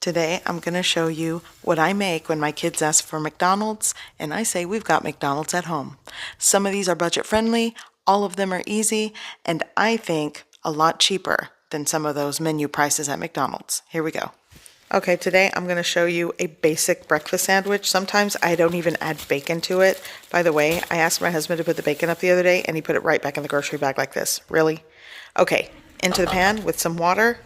Today I'm going to show you what I make when my kids ask for McDonald's and I say we've got McDonald's at home. Some of these are budget friendly, all of them are easy, and I think a lot cheaper than some of those menu prices at McDonald's. Here we go. Okay, today I'm going to show you a basic breakfast sandwich. Sometimes I don't even add bacon to it. By the way, I asked my husband to put the bacon up the other day and he put it right back in the grocery bag like this. Really? Okay, into the pan with some water.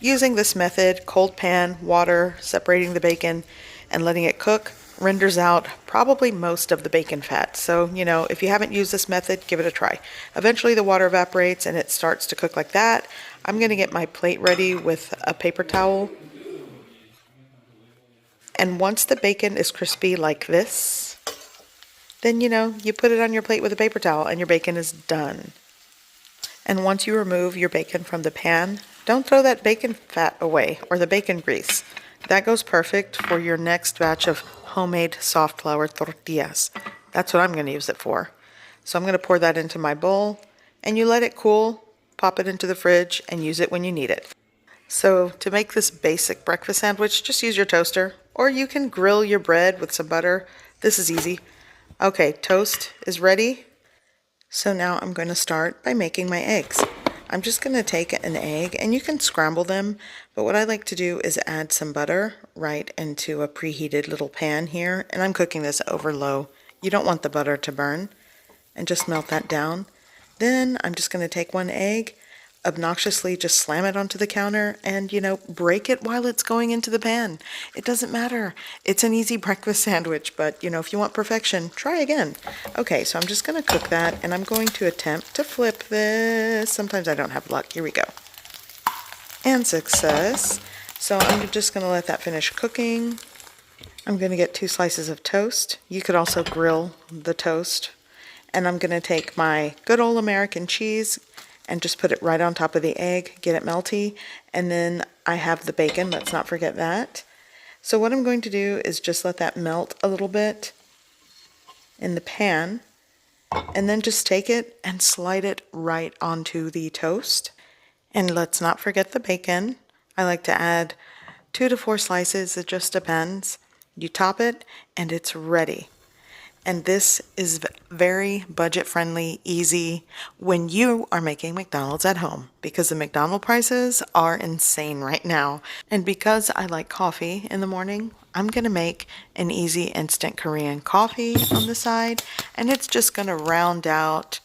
Using this method, cold pan, water, separating the bacon, and letting it cook renders out probably most of the bacon fat. So, if you haven't used this method, give it a try. Eventually the water evaporates and it starts to cook like that. I'm going to get my plate ready with a paper towel. And once the bacon is crispy like this, then, you put it on your plate with a paper towel and your bacon is done. And once you remove your bacon from the pan, don't throw that bacon fat away or the bacon grease. That goes perfect for your next batch of homemade soft flour tortillas. That's what I'm going to use it for. So I'm going to pour that into my bowl and you let it cool, pop it into the fridge and use it when you need it. So to make this basic breakfast sandwich, just use your toaster or you can grill your bread with some butter. This is easy. Okay, toast is ready. So now I'm going to start by making my eggs. I'm just going to take an egg and you can scramble them, but what I like to do is add some butter right into a preheated little pan here, and I'm cooking this over low. You don't want the butter to burn, and just melt that down. Then I'm just going to take one egg, obnoxiously just slam it onto the counter and, break it while it's going into the pan. It doesn't matter. It's an easy breakfast sandwich, but, if you want perfection, try again. Okay, so I'm just going to cook that and I'm going to attempt to flip this. Sometimes I don't have luck. Here we go. And success. So I'm just going to let that finish cooking. I'm going to get 2 slices of toast. You could also grill the toast. And I'm going to take my good old American cheese and just put it right on top of the egg, get it melty, and then I have the bacon, let's not forget that. So what I'm going to do is just let that melt a little bit in the pan, and then just take it and slide it right onto the toast. And let's not forget the bacon. I like to add 2 to 4 slices, it just depends. You top it, and it's ready. And this is very budget friendly, easy when you are making McDonald's at home, because the McDonald's prices are insane right now. And because I like coffee in the morning, I'm going to make an easy instant Korean coffee on the side, and it's just going to round out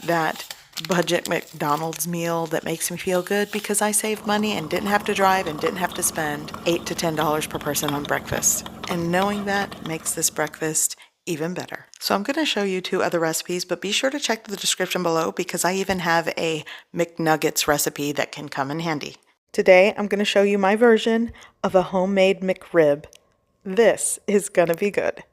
that budget McDonald's meal that makes me feel good because I saved money and didn't have to drive and didn't have to spend $8 to $10 per person on breakfast. And knowing that makes this breakfast even better. So I'm going to show you 2 other recipes, but be sure to check the description below because I even have a McNuggets recipe that can come in handy. Today I'm going to show you my version of a homemade McRib. This is going to be good.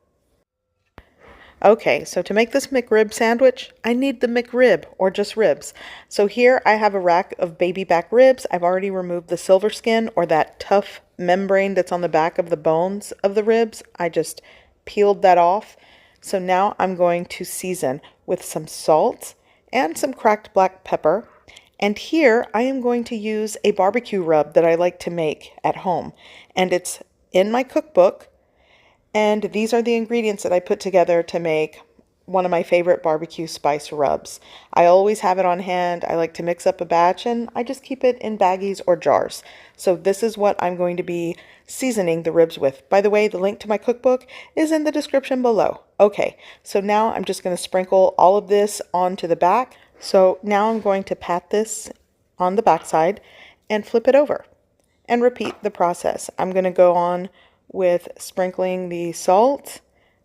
Okay, so to make this McRib sandwich, I need the McRib, or just ribs. So here I have a rack of baby back ribs. I've already removed the silver skin, or that tough membrane that's on the back of the bones of the ribs. I just peeled that off. So now I'm going to season with some salt and some cracked black pepper. And here I am going to use a barbecue rub that I like to make at home. And it's in my cookbook. And these are the ingredients that I put together to make one of my favorite barbecue spice rubs. I always have it on hand. I like to mix up a batch and I just keep it in baggies or jars. So this is what I'm going to be seasoning the ribs with. By the way, the link to my cookbook is in the description below. Okay, so now I'm just going to sprinkle all of this onto the back. So now I'm going to pat this on the back side and flip it over and repeat the process. I'm going to go on with sprinkling the salt,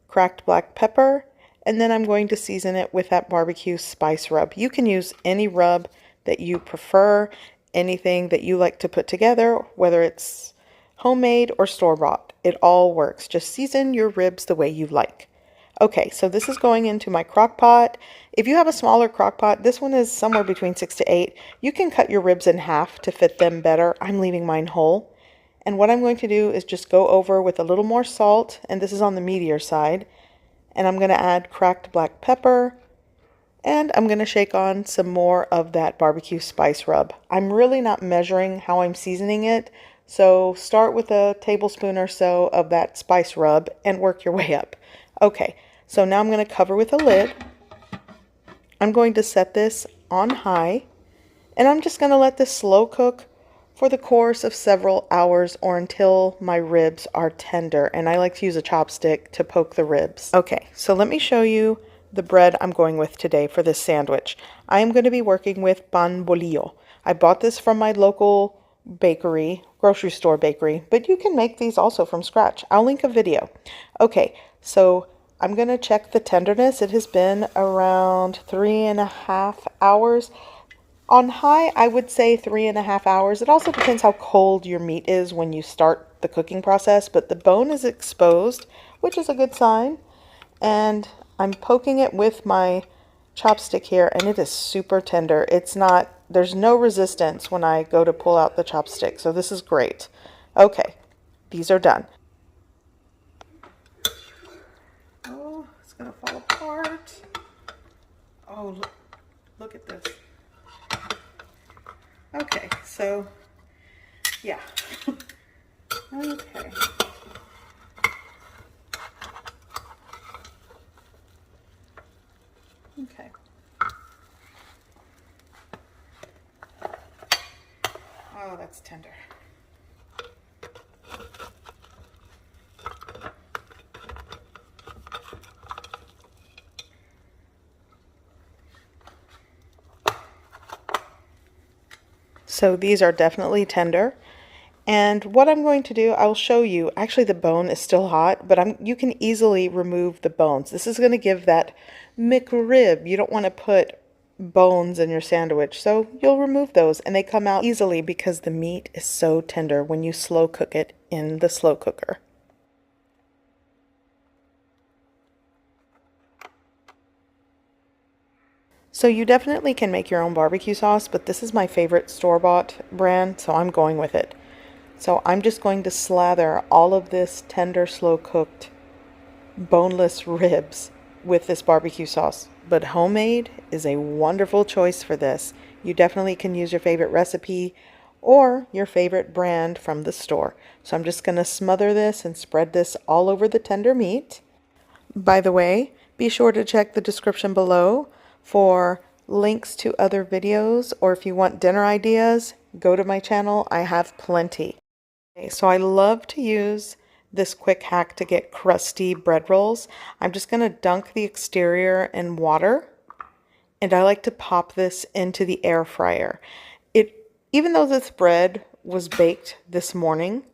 cracked black pepper, and then I'm going to season it with that barbecue spice rub. You can use any rub that you prefer, anything that you like to put together, whether it's homemade or store-bought. It all works. Just season your ribs the way you like. Okay, so this is going into my crock pot. If you have a smaller crock pot, this one is somewhere between 6 to 8. You can cut your ribs in half to fit them better. I'm leaving mine whole. And what I'm going to do is just go over with a little more salt, and this is on the meatier side. And I'm going to add cracked black pepper, and I'm going to shake on some more of that barbecue spice rub. I'm really not measuring how I'm seasoning it, So start with a tablespoon or so of that spice rub and work your way up. Okay, so now I'm going to cover with a lid. I'm going to set this on high, and I'm just going to let this slow cook for the course of several hours or until my ribs are tender. And I like to use a chopstick to poke the ribs. Okay, so let me show you the bread I'm going with today for this sandwich. I am going to be working with pan bolillo. I bought this from my local bakery, grocery store bakery, but you can make these also from scratch. I'll link a video. Okay, so I'm going to check the tenderness. It has been around 3.5 hours. On high, I would say 3.5 hours. It also depends how cold your meat is when you start the cooking process, but the bone is exposed, which is a good sign. And I'm poking it with my chopstick here, and it is super tender. It's not, there's no resistance when I go to pull out the chopstick, so this is great. Okay, these are done. Oh, it's gonna fall apart. Oh, look at this. Okay, so, yeah. Okay. Okay. Oh, that's tender. So these are definitely tender. And what I'm going to do, I'll show you. Actually, the bone is still hot, but you can easily remove the bones. This is going to give that McRib. You don't want to put bones in your sandwich, so you'll remove those, and they come out easily because the meat is so tender when you slow cook it in the slow cooker. So you definitely can make your own barbecue sauce, but this is my favorite store-bought brand, so I'm going with it. So I'm just going to slather all of this tender, slow-cooked, boneless ribs with this barbecue sauce. But homemade is a wonderful choice for this. You definitely can use your favorite recipe or your favorite brand from the store. So I'm just going to smother this and spread this all over the tender meat. By the way, be sure to check the description below for links to other videos, or if you want dinner ideas, go to my channel. I have plenty. Okay, so I love to use this quick hack to get crusty bread rolls. I'm just going to dunk the exterior in water, and I like to pop this into the air fryer. Even though this bread was baked this morning,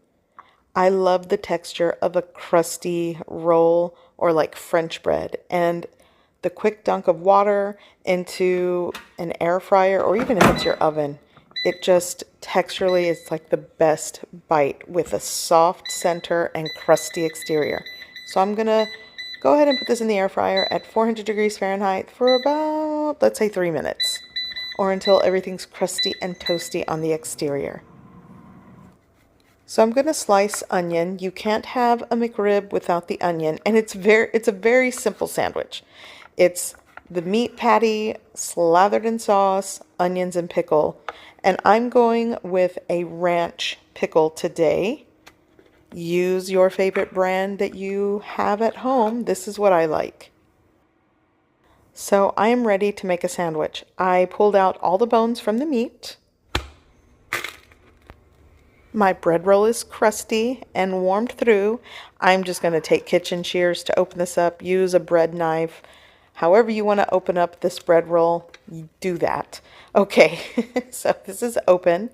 I love the texture of a crusty roll or like French bread, and the quick dunk of water into an air fryer, or even if it's your oven, it just texturally is like the best bite with a soft center and crusty exterior. So I'm gonna go ahead and put this in the air fryer at 400 degrees Fahrenheit for about, let's say, 3 minutes, or until everything's crusty and toasty on the exterior. So I'm going to slice onion. You can't have a McRib without the onion, and it's a very simple sandwich. It's the meat patty slathered in sauce, onions, and pickle. And I'm going with a ranch pickle today. Use your favorite brand that you have at home. This is what I like. So I am ready to make a sandwich. I pulled out all the bones from the meat. My bread roll is crusty and warmed through. I'm just going to take kitchen shears to open this up. Use a bread knife. However you want to open up this bread roll, you do that. Okay, so this is open.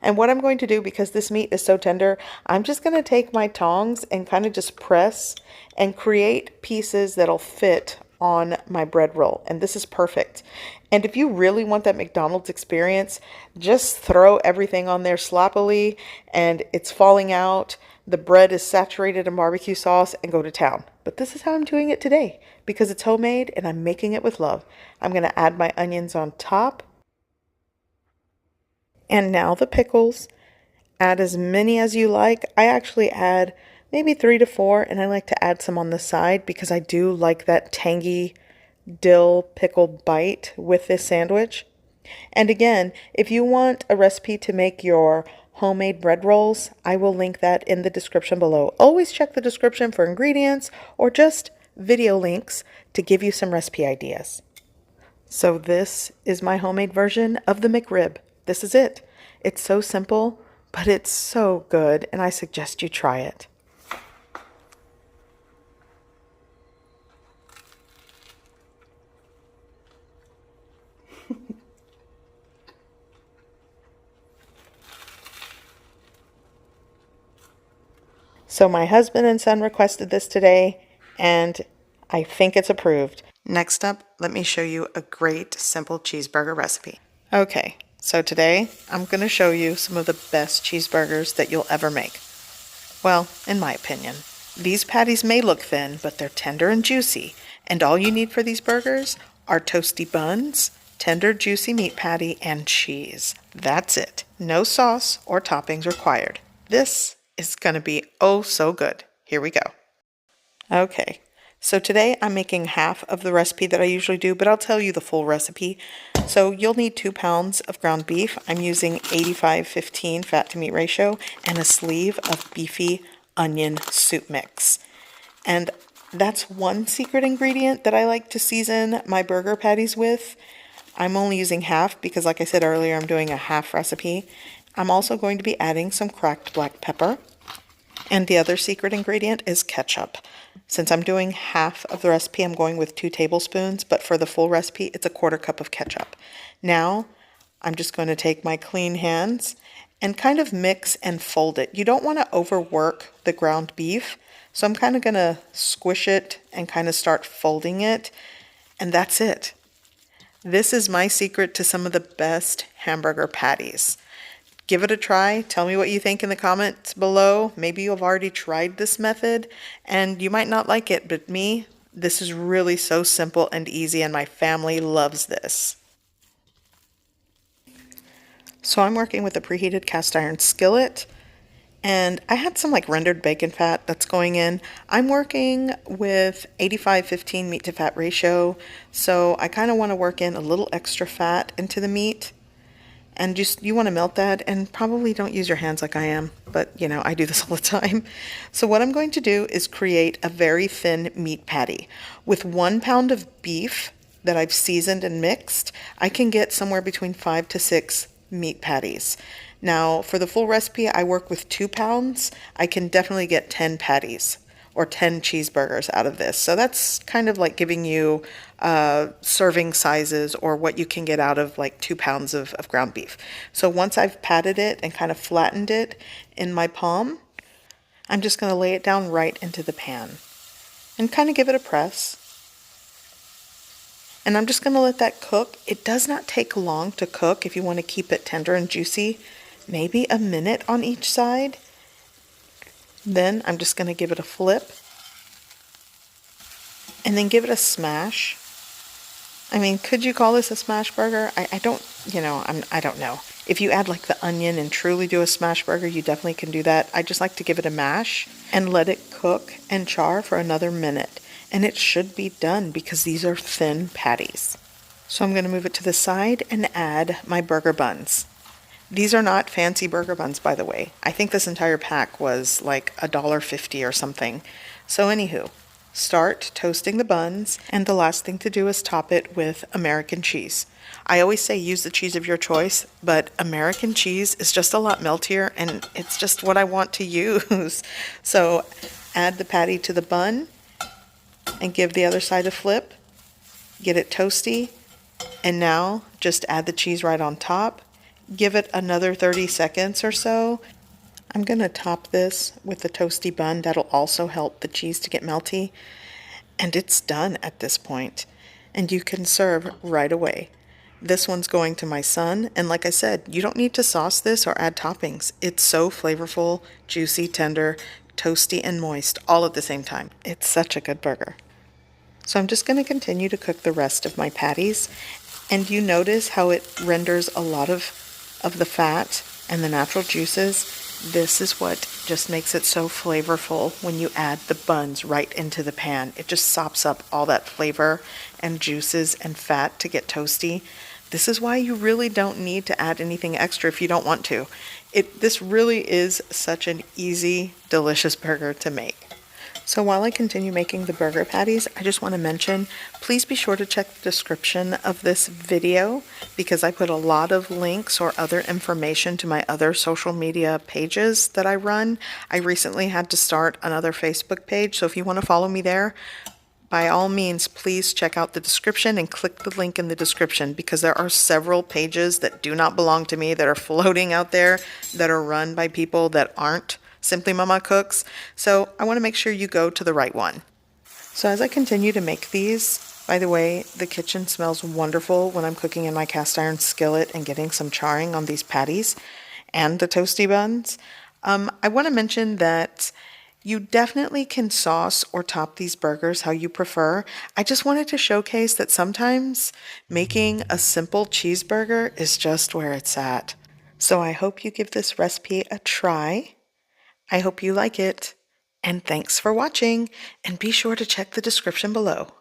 And what I'm going to do, because this meat is so tender, I'm just going to take my tongs and kind of just press and create pieces that'll fit on my bread roll. And this is perfect. And if you really want that McDonald's experience, just throw everything on there sloppily and it's falling out. The bread is saturated in barbecue sauce, and go to town. But this is how I'm doing it today because it's homemade and I'm making it with love. I'm going to add my onions on top. And now the pickles. Add as many as you like. I actually add maybe 3 to 4, and I like to add some on the side because I do like that tangy dill pickle bite with this sandwich. And again, if you want a recipe to make your homemade bread rolls. I will link that in the description below. Always check the description for ingredients or just video links to give you some recipe ideas. So this is my homemade version of the McRib. This is it. It's so simple, but it's so good, and I suggest you try it. So my husband and son requested this today, and I think it's approved. Next up, let me show you a great simple cheeseburger recipe. Okay, so today I'm going to show you some of the best cheeseburgers that you'll ever make. Well, in my opinion. These patties may look thin, but they're tender and juicy, and all you need for these burgers are toasty buns, tender juicy meat patty, and cheese. That's it. No sauce or toppings required. This is going to be oh so good. Here we go. Okay, so today I'm making half of the recipe that I usually do, but I'll tell you the full recipe. So you'll need 2 pounds of ground beef. I'm using 85-15 fat to meat ratio and a sleeve of beefy onion soup mix. And that's one secret ingredient that I like to season my burger patties with. I'm only using half because, like I said earlier, I'm doing a half recipe. I'm also going to be adding some cracked black pepper. And the other secret ingredient is ketchup. Since I'm doing half of the recipe, I'm going with 2 tablespoons, but for the full recipe, it's a 1/4 cup of ketchup. Now, I'm just going to take my clean hands and kind of mix and fold it. You don't want to overwork the ground beef, so I'm kind of going to squish it and kind of start folding it, and that's it. This is my secret to some of the best hamburger patties. Give it a try. Tell me what you think in the comments below. Maybe you've already tried this method and you might not like it, but me, this is really so simple and easy, and my family loves this. So I'm working with a preheated cast iron skillet, and I had some like rendered bacon fat that's going in. I'm working with 85-15 meat to fat ratio, so I kind of want to work in a little extra fat into the meat. And just, you want to melt that, and probably don't use your hands like I am, but you know, I do this all the time. So what I'm going to do is create a very thin meat patty. With 1 pound of beef that I've seasoned and mixed, I can get somewhere between 5 to 6 meat patties. Now, for the full recipe, I work with 2 pounds. I can definitely get 10 patties or 10 cheeseburgers out of this. So that's kind of like giving you serving sizes or what you can get out of like 2 pounds of ground beef. So once I've patted it and kind of flattened it in my palm, I'm just going to lay it down right into the pan and kind of give it a press. And I'm just going to let that cook. It does not take long to cook if you want to keep it tender and juicy. Maybe a minute on each side. Then I'm just going to give it a flip and then give it a smash. I mean, could you call this a smash burger? I don't, I don't know. If you add like the onion and truly do a smash burger, you definitely can do that. I just like to give it a mash and let it cook and char for another minute. And it should be done because these are thin patties. So I'm going to move it to the side and add my burger buns. These are not fancy burger buns, by the way. I think this entire pack was like $1.50 or something. So anywho, start toasting the buns, and the last thing to do is top it with American cheese. I always say use the cheese of your choice, but American cheese is just a lot meltier, and it's just what I want to use. So add the patty to the bun and give the other side a flip. Get it toasty, and now just add the cheese right on top. Give it another 30 seconds or so. I'm going to top this with the toasty bun. That'll also help the cheese to get melty. And it's done at this point. And you can serve right away. This one's going to my son. And like I said, you don't need to sauce this or add toppings. It's so flavorful, juicy, tender, toasty, and moist all at the same time. It's such a good burger. So I'm just going to continue to cook the rest of my patties. And you notice how it renders a lot of the fat and the natural juices. This is what just makes it so flavorful when you add the buns right into the pan. It just sops up all that flavor and juices and fat to get toasty. This is why you really don't need to add anything extra if you don't want to. This really is such an easy, delicious burger to make. So while I continue making the burger patties, I just want to mention, please be sure to check the description of this video because I put a lot of links or other information to my other social media pages that I run. I recently had to start another Facebook page, so if you want to follow me there, by all means, please check out the description and click the link in the description because there are several pages that do not belong to me that are floating out there that are run by people that aren't Simply Mama Cooks. So I want to make sure you go to the right one. So as I continue to make these, by the way, the kitchen smells wonderful when I'm cooking in my cast iron skillet and getting some charring on these patties and the toasty buns. I want to mention that you definitely can sauce or top these burgers how you prefer. I just wanted to showcase that sometimes making a simple cheeseburger is just where it's at. So I hope you give this recipe a try. I hope you like it. And thanks for watching. And be sure to check the description below.